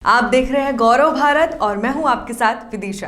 आप देख रहे हैं गौरव भारत और मैं हूं आपके साथ विदिशा।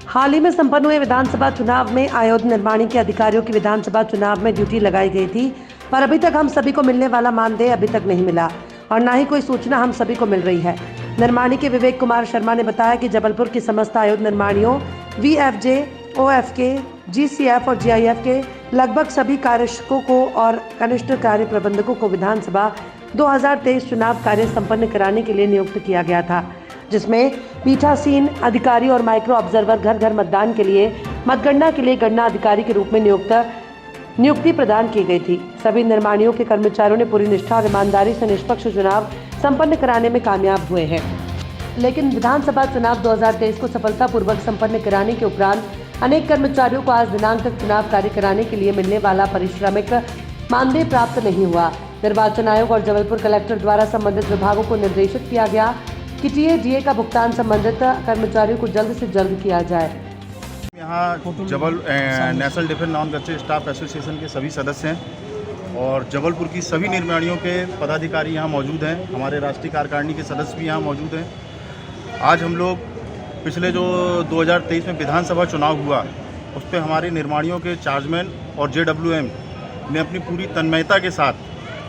हाल ही में संपन्न हुए विधानसभा चुनाव में अयोध्या निर्माणी के अधिकारियों की विधानसभा चुनाव में ड्यूटी लगाई गई थी, पर अभी तक हम सभी को मिलने वाला मानदेय अभी तक नहीं मिला और न ही कोई सूचना हम सभी को मिल रही है। निर्माणी के विवेक कुमार शर्मा ने बताया कि जबलपुर की समस्त अयोध्या निर्माणियों VFJ, OFK, GCF और GIF के लगभग सभी कार्यक्षकों को और कनिष्ठ कार्य प्रबंधकों को विधानसभा 2023 चुनाव कार्य संपन्न कराने के लिए नियुक्त किया गया था, जिसमें पीठासीन अधिकारी और माइक्रो ऑब्जर्वर घर घर मतदान के लिए मतगणना के लिए गणना अधिकारी के रूप में नियुक्ति प्रदान की गई थी। सभी निर्माणियों के कर्मचारियों ने पूरी निष्ठा और ईमानदारी से निष्पक्ष चुनाव संपन्न कराने में कामयाब हुए हैं। लेकिन विधानसभा चुनाव 2023 को सफलतापूर्वक संपन्न कराने के उपरांत अनेक कर्मचारियों को आज दिनांक तक चुनाव कार्य कराने के लिए मिलने वाला पारिश्रमिक मानदेय प्राप्त नहीं हुआ। निर्वाचन आयोग और जबलपुर कलेक्टर द्वारा संबंधित विभागों को निर्देशित किया गया कि DA का भुगतान संबंधित कर्मचारियों को जल्द से जल्द किया जाए। यहाँ national defence non gazetted staff association के सभी सदस्य हैं और जबलपुर की सभी निर्माणियों के पदाधिकारी यहाँ मौजूद हैं। हमारे राष्ट्रीय कार्यकारिणी के सदस्य भी यहाँ मौजूद हैं। आज हम लोग पिछले जो 2023 में विधानसभा चुनाव हुआ उस पर हमारे निर्माणियों के चार्जमैन और JWM ने अपनी पूरी तन्मयता के साथ,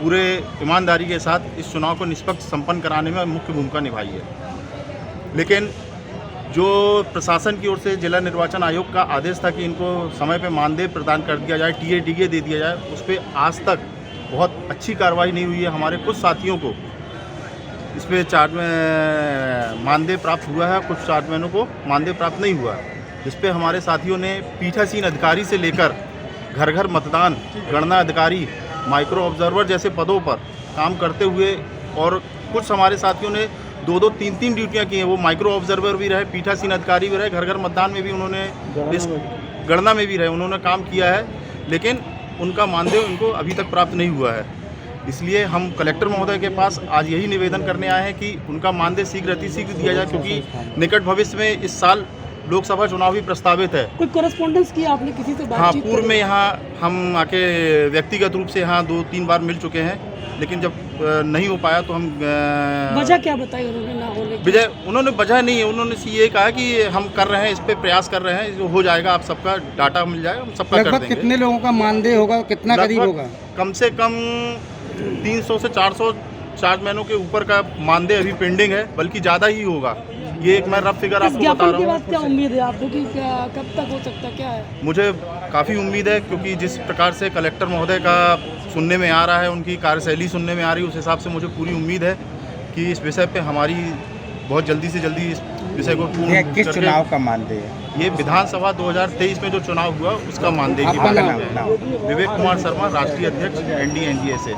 पूरे ईमानदारी के साथ इस चुनाव को निष्पक्ष संपन्न कराने में मुख्य भूमिका निभाई है। लेकिन जो प्रशासन की ओर से जिला निर्वाचन आयोग का आदेश था कि इनको समय पे मानदेय प्रदान कर दिया जाए, TA DA दे दिया जाए, उस पर आज तक बहुत अच्छी कार्रवाई नहीं हुई है। हमारे कुछ साथियों को इस पर मानदेय प्राप्त हुआ है, कुछ चार्जमैनों को मानदेय प्राप्त नहीं हुआ, जिस पे हमारे साथियों ने पीठासीन अधिकारी से लेकर घर घर मतदान, गणना अधिकारी, माइक्रो ऑब्जर्वर जैसे पदों पर काम करते हुए, और कुछ हमारे साथियों ने 2-2, 3-3 ड्यूटियां की हैं। वो माइक्रो ऑब्जर्वर भी रहे, पीठासीन अधिकारी भी रहे, घर घर मतदान में भी उन्होंने, गणना में भी रहे, उन्होंने काम किया है, लेकिन उनका मानदेय उनको अभी तक प्राप्त नहीं हुआ है। इसलिए हम कलेक्टर महोदय के पास आज यही निवेदन करने आए हैं कि उनका मानदेय शीघ्र अतिशीघ्र दिया जाए, क्योंकि निकट भविष्य में इस साल लोकसभा चुनाव भी प्रस्तावित है। कोई कॉरेस्पॉन्डेंस किया आपने किसी से? हाँ, पूर्व में यहाँ हम आके व्यक्तिगत रूप से यहाँ 2-3 बार मिल चुके हैं, लेकिन जब नहीं हो पाया तो हम वजह क्या बताई उन्होंने ना होने की? उन्होंने वजह नहीं है, उन्होंने ये कहा कि हम कर रहे हैं, इस पे प्रयास कर रहे हैं, हो जाएगा, आप सबका डाटा मिल जाएगा, हम सबका कर देंगे। कितने लोगों का मानदेय होगा, कितना करीब होगा? कम से कम 300 से 400 चार्जमैनों के ऊपर का मानदेय अभी पेंडिंग है, बल्कि ज़्यादा ही होगा। ये एक मैं रफ फिगर आपको बता रहा हूँ। क्या उम्मीद है आपको कि कब तक हो सकता है, क्या है? मुझे काफ़ी उम्मीद है, क्योंकि जिस प्रकार से कलेक्टर महोदय का सुनने में आ रहा है, उनकी कार्यशैली सुनने में आ रही है, उस हिसाब से मुझे पूरी उम्मीद है कि इस विषय पे हमारी बहुत जल्दी से जल्दी इस विषय को पूर्ण। किस चुनाव का मानदेय है? ये विधानसभा 2023 में जो चुनाव हुआ उसका मानदेय की बात है। विवेक कुमार शर्मा, राष्ट्रीय अध्यक्ष NDA-NGA से।